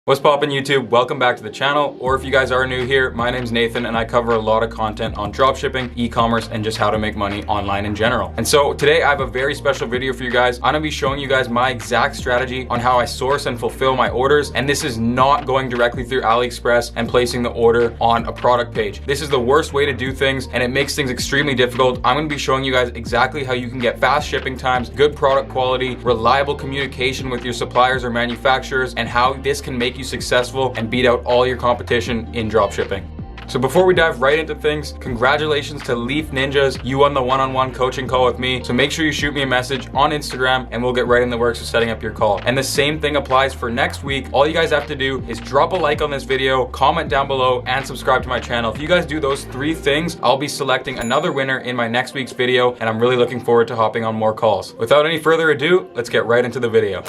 What's poppin' YouTube? Welcome back to the channel, or if you guys are new here, my name's Nathan and I cover a lot of content on dropshipping, e-commerce, and just how to make money online in general. And so today I have a very special video for you guys. I'm gonna be showing you guys my exact strategy on how I source and fulfill my orders, and this is not going directly through Aliexpress and placing the order on a product page. This is the worst way to do things and it makes things extremely difficult. I'm gonna be showing you guys exactly how you can get fast shipping times, good product quality, reliable communication with your suppliers or manufacturers, and how this can make you successful and beat out all your competition in dropshipping. So before we dive right into things, congratulations to Leaf Ninjas. You won the one-on-one coaching call with me. So make sure you shoot me a message on Instagram and we'll get right in the works of setting up your call. And the same thing applies for next week. All you guys have to do is drop a like on this video, comment down below, and subscribe to my channel. If you guys do those three things, I'll be selecting another winner in my next week's video, and I'm really looking forward to hopping on more calls. Without any further ado, let's get right into the video.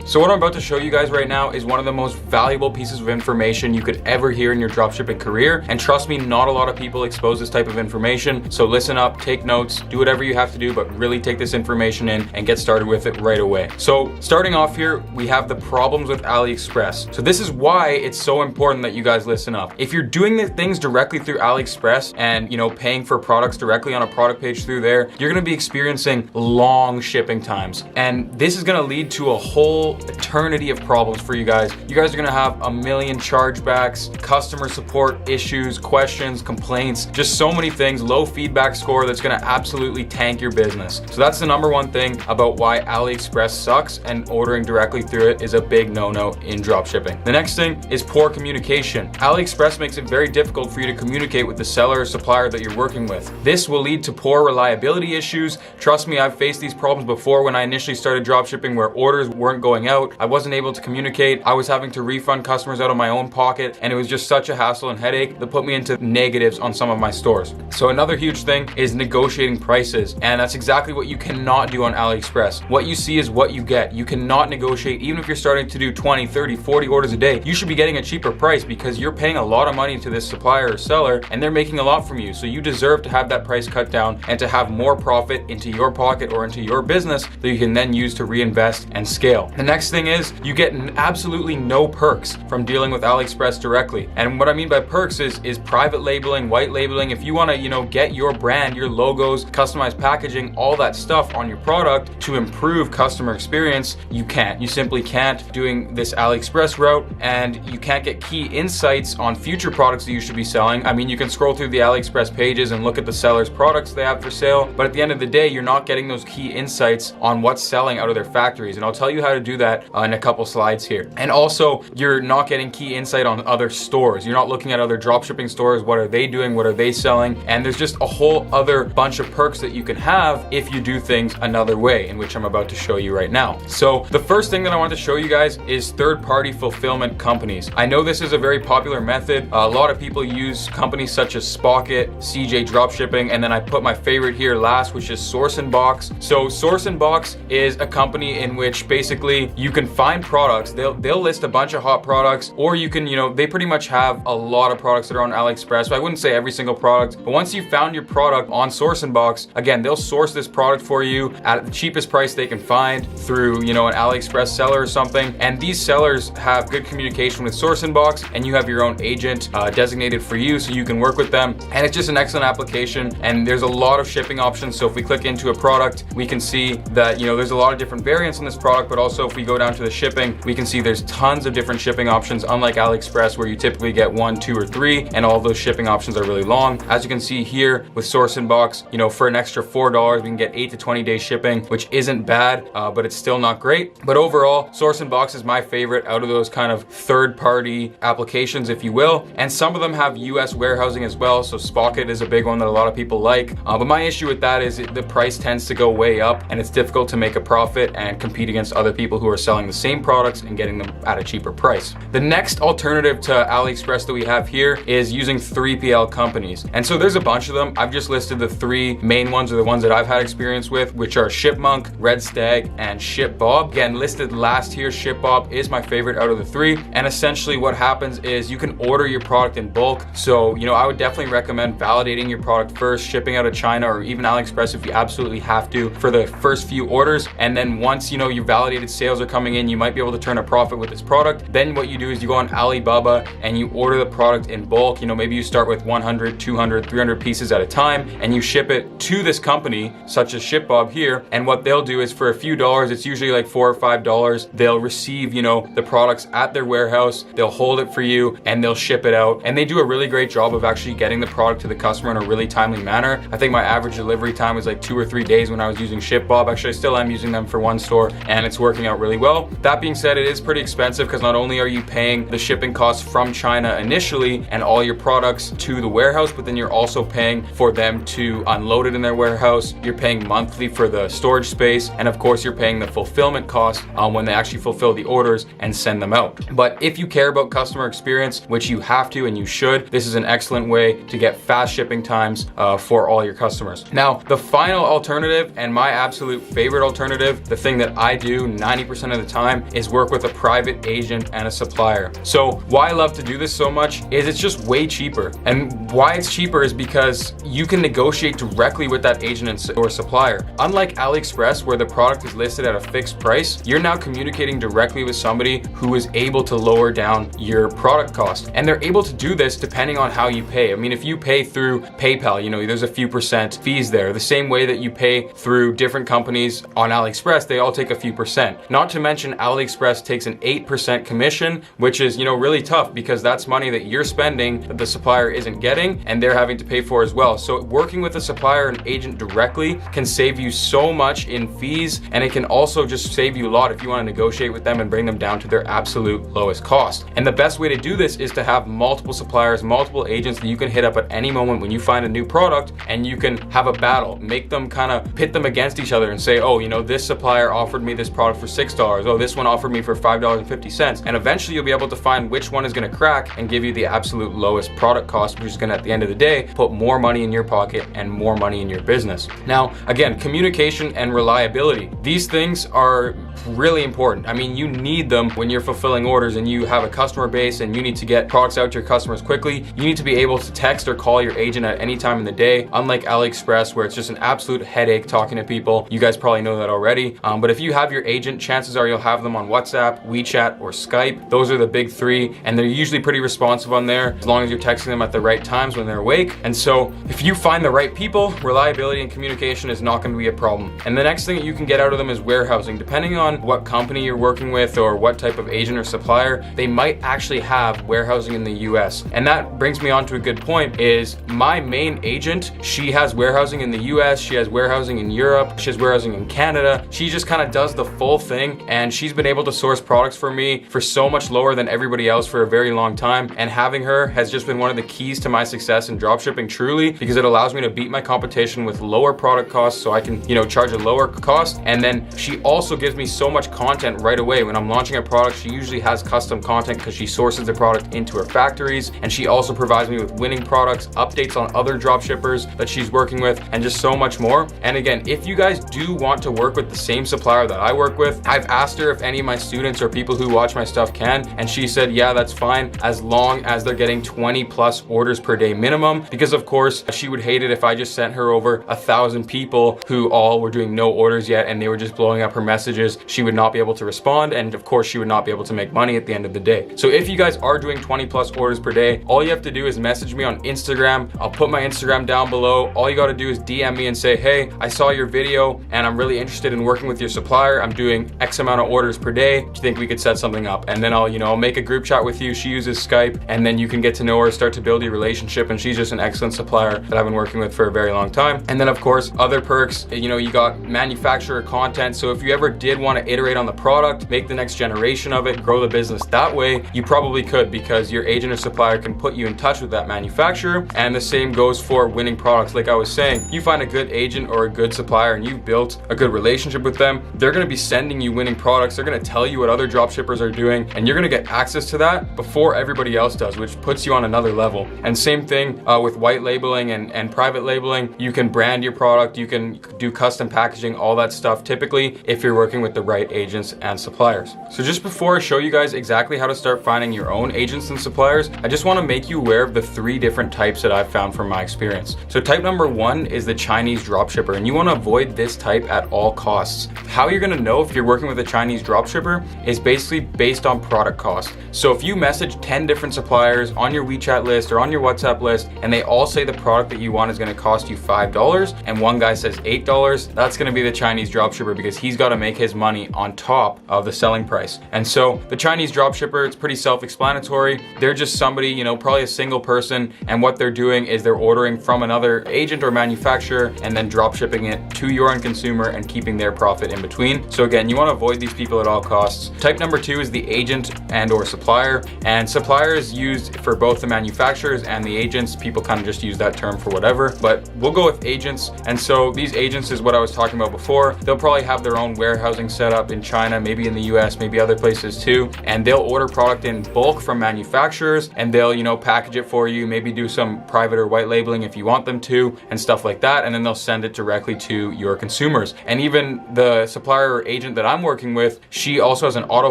So what I'm about to show you guys right now is one of the most valuable pieces of information you could ever hear in your dropshipping career. And trust me, not a lot of people expose this type of information. So listen up, take notes, do whatever you have to do, but really take this information in and get started with it right away. So starting off here, we have the problems with Aliexpress. So this is why it's so important that you guys listen up. If you're doing the things directly through Aliexpress and paying for products directly on a product page through there, you're gonna be experiencing long shipping times. And this is gonna lead to a whole eternity of problems for you guys. You guys are gonna have a million chargebacks, customer support issues, questions, complaints, just so many things, low feedback score that's gonna absolutely tank your business. So that's the number one thing about why Aliexpress sucks, and ordering directly through it is a big no-no in dropshipping. The next thing is poor communication. Aliexpress makes it very difficult for you to communicate with the seller or supplier that you're working with. This will lead to poor reliability issues. Trust me, I've faced these problems before when I initially started dropshipping, where orders weren't going out. I wasn't able to communicate. I was having to refund customers out of my own pocket, and it was just such a hassle and headache that put me into negatives on some of my stores. So another huge thing is negotiating prices, and that's exactly what you cannot do on Aliexpress. What you see is what you get. You cannot negotiate. Even if you're starting to do 20, 30, 40 orders a day, you should be getting a cheaper price because you're paying a lot of money to this supplier or seller, and they're making a lot from you. So you deserve to have that price cut down and to have more profit into your pocket or into your business that you can then use to reinvest and scale. The next thing is you get absolutely no perks from dealing with Aliexpress directly. And what I mean by perks is private labeling, white labeling. If you want to, get your brand, your logos, customized packaging, all that stuff on your product to improve customer experience, you can't. You simply can't doing this Aliexpress route, and you can't get key insights on future products that you should be selling. I mean, you can scroll through the Aliexpress pages and look at the seller's products they have for sale, but at the end of the day, you're not getting those key insights on what's selling out of their factories. And I'll tell you how to do that in a couple slides here. And also, you're not getting key insight on other stores. You're not looking at other dropshipping stores. What are they doing? What are they selling? And there's just a whole other bunch of perks that you can have if you do things another way, in which I'm about to show you right now. So the first thing that I want to show you guys is third-party fulfillment companies. I know this is a very popular method. A lot of people use companies such as Spocket, CJ Dropshipping, and then I put my favorite here last, which is Source and Box. So Source and Box is a company in which basically you can find products. They'll list a bunch of hot products, or you can, they pretty much have a lot of products that are on Aliexpress. So I wouldn't say every single product, but once you found your product on Source and Box, again, they'll source this product for you at the cheapest price they can find through, an Aliexpress seller or something. And these sellers have good communication with Source and Box, and you have your own agent designated for you, so you can work with them. And it's just an excellent application, and there's a lot of shipping options. So if we click into a product, we can see that, there's a lot of different variants in this product, but also if we go down to the shipping, we can see there's tons of different shipping options, unlike Aliexpress where you typically get 1, 2, or 3, and all those shipping options are really long. As you can see here with Source and Box, for an extra $4, we can get 8 to 20 day shipping, which isn't bad, but it's still not great. But overall, Source and Box is my favorite out of those kind of third-party applications, if you will. And some of them have US warehousing as well, so Spocket is a big one that a lot of people like. But my issue with that is the price tends to go way up, and it's difficult to make a profit and compete against other people who are selling the same products and getting them at a cheaper price. The next alternative to AliExpress that we have here is using 3PL companies. And so there's a bunch of them. I've just listed the three main ones, or the ones that I've had experience with, which are Shipmonk, Red Stag, and ShipBob. Again, listed last here, ShipBob is my favorite out of the three. And essentially what happens is you can order your product in bulk. So, I would definitely recommend validating your product first, shipping out of China or even AliExpress if you absolutely have to for the first few orders. And then once, your validated sales are coming in, you might be able to turn a profit with this product. Then what you do is you go on Alibaba and you order the product in bulk. Maybe you start with 100, 200, 300 pieces at a time, and you ship it to this company, such as ShipBob here. And what they'll do is for a few dollars, it's usually like $4 or $5, they'll receive, the products at their warehouse, they'll hold it for you, and they'll ship it out. And they do a really great job of actually getting the product to the customer in a really timely manner. I think my average delivery time was like 2 or 3 days when I was using ShipBob. Actually, I still am using them for one store, and it's working out really well. That being said, it is pretty expensive because not only are you paying the shipping costs from China initially and all your products to the warehouse, but then you're also paying for them to unload it in their warehouse. You're paying monthly for the storage space, and of course you're paying the fulfillment cost when they actually fulfill the orders and send them out. But if you care about customer experience, which you have to and you should, this is an excellent way to get fast shipping times for all your customers. Now, the final alternative, and my absolute favorite alternative, the thing that I do 90% of the time, is work with a private agent and a supplier. So why I love to do this so much is it's just way cheaper. And why it's cheaper is because you can negotiate directly with that agent or supplier. Unlike AliExpress, where the product is listed at a fixed price, you're now communicating directly with somebody who is able to lower down your product cost. And they're able to do this depending on how you pay. I mean, if you pay through PayPal, there's a few percent fees there. The same way that you pay through different companies on AliExpress, they all take a few percent. Not to mention AliExpress takes an 8% commission, which is, really tough because that's money that you're spending that the supplier isn't getting and they're having to pay for as well. So working with a supplier and agent directly can save you so much in fees, and it can also just save you a lot if you want to negotiate with them and bring them down to their absolute lowest cost. And the best way to do this is to have multiple suppliers, multiple agents that you can hit up at any moment when you find a new product, and you can have a battle, make them kind of pit them against each other and say, oh, this supplier offered me this product for $6. Oh, this one offered me for $5.50. And eventually you'll be able to find which one is going to crack and give you the absolute lowest product cost, which is going to, at the end of the day, put more money in your pocket and more money in your business. Now, again, communication and reliability. These things are really important. I mean, you need them when you're fulfilling orders and you have a customer base and you need to get products out to your customers quickly. You need to be able to text or call your agent at any time in the day, unlike AliExpress, where it's just an absolute headache talking to people. You guys probably know that already. But if you have your agent, chances are you'll have them on WhatsApp, WeChat, or Skype. Those are the big three, and they're usually pretty responsive on there as long as you're texting them at the right times when they're awake. And so if you find the right people, reliability and communication is not going to be a problem. And the next thing that you can get out of them is warehousing. Depending on what company you're working with or what type of agent or supplier, they might actually have warehousing in the US. And that brings me on to a good point, is my main agent, she has warehousing in the US, she has warehousing in Europe, she has warehousing in Canada. She just kind of does the full thing, and she's been able to source products for me for so much lower than everybody else for a very long time. And having her has just been one of the keys to my success in dropshipping, truly, because it allows me to beat my competition with lower product costs, so I can, charge a lower cost. And then she also gives me so much content right away. When I'm launching a product, she usually has custom content because she sources the product into her factories, and she also provides me with winning products, updates on other dropshippers that she's working with, and just so much more. And again, if you guys do want to work with the same supplier that I work with, I've asked her if any of my students or people who watch my stuff can, and she said, yeah, that's fine, as long as they're getting 20 plus orders per day minimum, because of course she would hate it if I just sent her over 1,000 people who all were doing no orders yet and they were just blowing up her messages. She would not be able to respond, and of course she would not be able to make money at the end of the day. So if you guys are doing 20 plus orders per day, all you have to do is message me on Instagram. I'll put my Instagram down below. All you got to do is DM me and say, hey, I saw your video and I'm really interested in working with your supplier. I'm doing X amount of orders per day. Do you think we could set something up? And then I'll make a group chat with you. She uses Skype, and then you can get to know her, start to build your relationship, and she's just an excellent supplier that I've been working with for a very long time. And then of course, other perks, you got manufacturer content. So if you ever did want want to iterate on the product, make the next generation of it, grow the business that way, you probably could, because your agent or supplier can put you in touch with that manufacturer. And the same goes for winning products. Like I was saying, you find a good agent or a good supplier and you've built a good relationship with them, they're going to be sending you winning products. They're going to tell you what other dropshippers are doing, and you're going to get access to that before everybody else does, which puts you on another level. And same thing with white labeling and private labeling. You can brand your product, you can do custom packaging, all that stuff, typically if you're working with the right agents and suppliers. So just before I show you guys exactly how to start finding your own agents and suppliers, I just want to make you aware of the 3 different types that I've found from my experience. So type number 1 is the Chinese dropshipper, and you want to avoid this type at all costs. How you're going to know if you're working with a Chinese dropshipper is basically based on product cost. So if you message 10 different suppliers on your WeChat list or on your WhatsApp list, and they all say the product that you want is going to cost you $5, and one guy says $8, that's going to be the Chinese dropshipper, because he's got to make his money on top of the selling price. And so the Chinese dropshipper, it's pretty self-explanatory. They're just somebody, probably a single person, and what they're doing is they're ordering from another agent or manufacturer and then drop shipping it to your end consumer and keeping their profit in between. So again, you want to avoid these people at all costs. Type number 2 is the agent and or supplier, and supplier is used for both the manufacturers and the agents. People kind of just use that term for whatever, but we'll go with agents. And so these agents is what I was talking about before. They'll probably have their own warehousing set up in China, maybe in the US, maybe other places too, and they'll order product in bulk from manufacturers, and they'll package it for you, maybe do some private or white labeling if you want them to, and stuff like that, and then they'll send it directly to your consumers. And even the supplier or agent that I'm working with, she also has an auto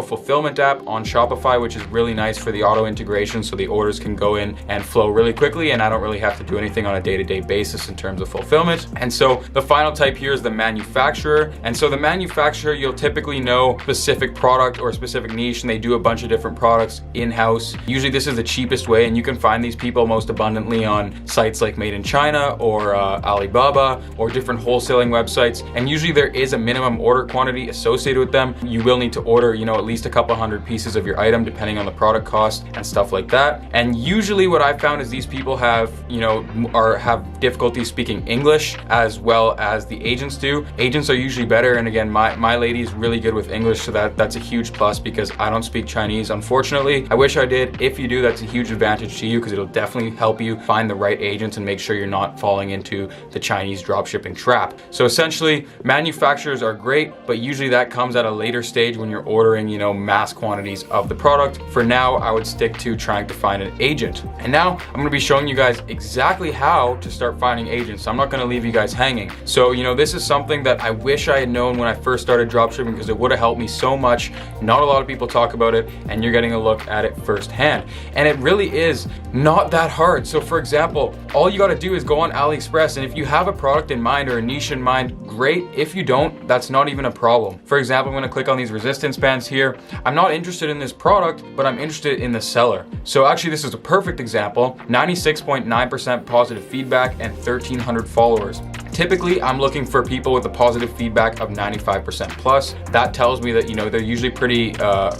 fulfillment app on Shopify, which is really nice for the auto integration, so the orders can go in and flow really quickly, and I don't really have to do anything on a day-to-day basis in terms of fulfillment. And so the final type here is the manufacturer. And so the manufacturer, you'll typically know specific product or specific niche, and they do a bunch of different products in-house. Usually this is the cheapest way, and you can find these people most abundantly on sites like Made in China or Alibaba or different wholesaling websites. And usually there is a minimum order quantity associated with them. You will need to order, at least a couple hundred pieces of your item depending on the product cost and stuff like that. And usually what I found is these people have, have difficulty speaking English as well as the agents do. Agents are usually better, and again, my lady is really good with English, so that's a huge plus, because I don't speak Chinese, unfortunately. I wish I did. If you do, that's a huge advantage to you, because it'll definitely help you find the right agents and make sure you're not falling into the Chinese dropshipping trap. So essentially, manufacturers are great, but usually that comes at a later stage when you're ordering, mass quantities of the product. For now, I would stick to trying to find an agent. And now I'm going to be showing you guys exactly how to start finding agents. I'm not going to leave you guys hanging. So, this is something that I wish I had known when I first started dropshipping, because it would have helped me so much. Not a lot of people talk about it, and you're getting a look at it firsthand. And it really is not that hard. So for example, all you got to do is go on Aliexpress, and if you have a product in mind or a niche in mind, great. If you don't, that's not even a problem. For example, I'm going to click on these resistance bands here. I'm not interested in this product, but I'm interested in the seller. So actually, this is a perfect example. 96.9% positive feedback and 1,300 followers. Typically, I'm looking for people with a positive feedback of 95% plus. That tells me that, they're usually pretty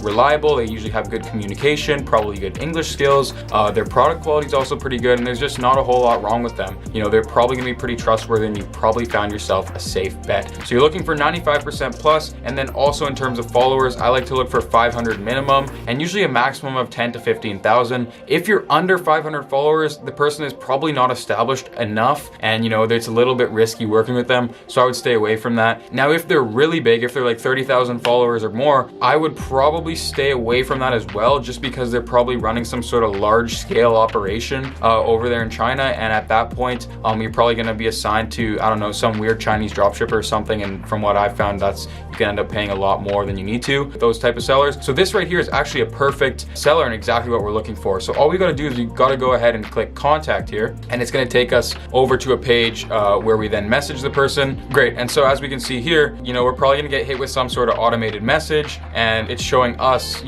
reliable. They usually have good communication, probably good English skills. Their product quality is also pretty good, and there's just not a whole lot wrong with them. They're probably gonna be pretty trustworthy, and you've probably found yourself a safe bet. So you're looking for 95% plus, and then also in terms of followers, I like to look for 500 minimum, and usually a maximum of 10 to 15,000. If you're under 500 followers, the person is probably not established enough, and it's a little bit risky working with them, so I would stay away from that. Now, if they're really big, if they're like 30,000 followers or more, I would probably stay away from that as well, just because they're probably running some sort of large scale operation over there in China, and at that point, you're probably going to be assigned to, I don't know, some weird Chinese dropshipper or something, and from what I've found, you can end up paying a lot more than you need to with those type of sellers. So this right here is actually a perfect seller and exactly what we're looking for. So all we got to do is we got to go ahead and click contact here, and it's going to take us over to a page where we then message the person. Great. And so as we can see here, we're probably going to get hit with some sort of automated message, and it's showing us,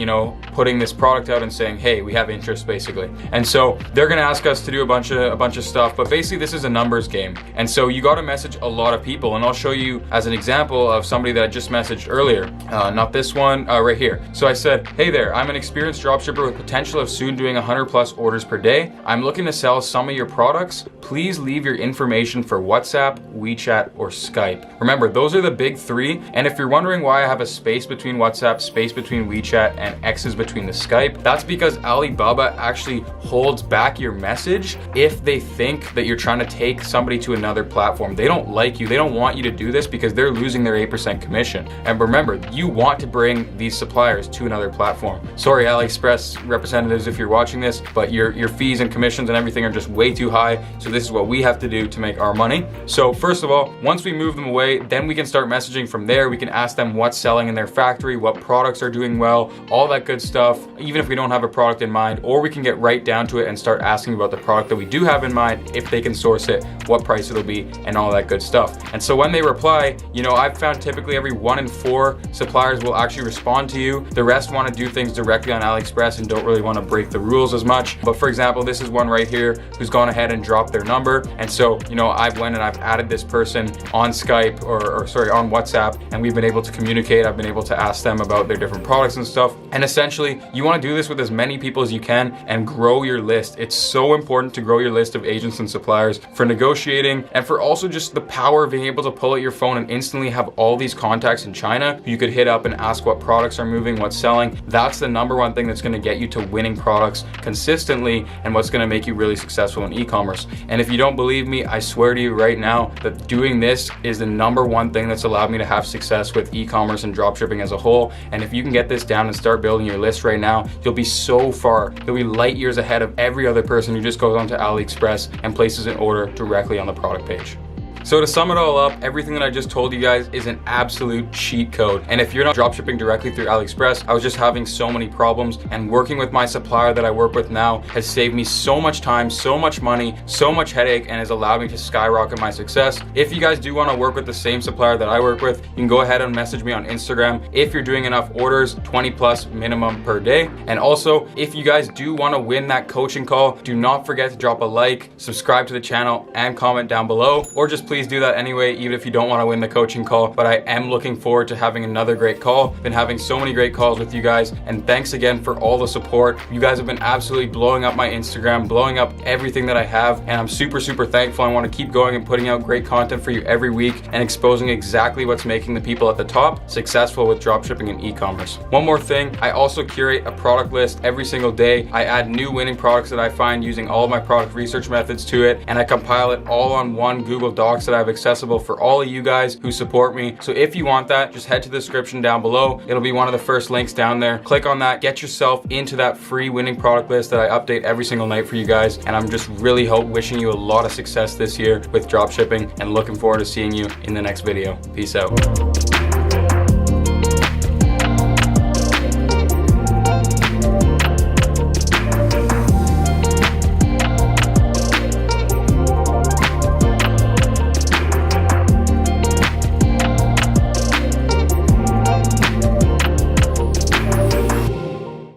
putting this product out and saying, hey, we have interest, basically. And so they're going to ask us to do a bunch of stuff, but basically this is a numbers game. And so you got to message a lot of people, and I'll show you as an example of somebody that I just messaged earlier. Not this one, right here. So I said, hey there, I'm an experienced dropshipper with potential of soon doing 100 plus orders per day. I'm looking to sell some of your products. Please leave your information for WhatsApp WhatsApp, WeChat, or Skype. Remember, those are the big three. And if you're wondering why I have a space between WhatsApp, space between WeChat, and X's between the Skype, that's because Alibaba actually holds back your message if they think that you're trying to take somebody to another platform. They don't like you. They don't want you to do this because they're losing their 8% commission. And remember, you want to bring these suppliers to another platform. Sorry, Aliexpress representatives, if you're watching this, but your fees and commissions and everything are just way too high. So this is what we have to do to make our money. So first of all, once we move them away, then we can start messaging from there. We can ask them what's selling in their factory, what products are doing well, all that good stuff, even if we don't have a product in mind, or we can get right down to it and start asking about the product that we do have in mind, if they can source it, what price it'll be, and all that good stuff. And so when they reply, I've found typically every 1 in 4 suppliers will actually respond to you. The rest want to do things directly on Aliexpress and don't really want to break the rules as much. But for example, this is one right here who's gone ahead and dropped their number. And so, I've went and I've added this person on Skype or on WhatsApp, and we've been able to communicate. I've been able to ask them about their different products and stuff. And essentially, you want to do this with as many people as you can and grow your list. It's so important to grow your list of agents and suppliers for negotiating and for also just the power of being able to pull out your phone and instantly have all these contacts in China who you could hit up and ask what products are moving, what's selling. That's the number one thing that's going to get you to winning products consistently and what's going to make you really successful in e-commerce. And if you don't believe me, I swear to you right now that doing this is the number one thing that's allowed me to have success with e-commerce and dropshipping as a whole. And if you can get this down and start building your list right now, you'll be so far. You'll be light years ahead of every other person who just goes onto Aliexpress and places an order directly on the product page. So to sum it all up, everything that I just told you guys is an absolute cheat code. And if you're not dropshipping directly through Aliexpress, I was just having so many problems, and working with my supplier that I work with now has saved me so much time, so much money, so much headache, and has allowed me to skyrocket my success. If you guys do want to work with the same supplier that I work with, you can go ahead and message me on Instagram if you're doing enough orders, 20 plus minimum per day. And also, if you guys do want to win that coaching call, do not forget to drop a like, subscribe to the channel, and comment down below, or just please do that anyway, even if you don't want to win the coaching call. But I am looking forward to having another great call. Been having so many great calls with you guys, and thanks again for all the support. You guys have been absolutely blowing up my Instagram, blowing up everything that I have, and I'm super thankful. I want to keep going and putting out great content for you every week and exposing exactly what's making the people at the top successful with dropshipping and e-commerce. One more thing, I also curate a product list every single day. I add new winning products that I find using all of my product research methods to it, and I compile it all on one Google Docs that I have accessible for all of you guys who support me. So if you want that, just head to the description down below. It'll be one of the first links down there. Click on that, get yourself into that free winning product list that I update every single night for you guys. And I'm just really wishing you a lot of success this year with dropshipping, and looking forward to seeing you in the next video. Peace out.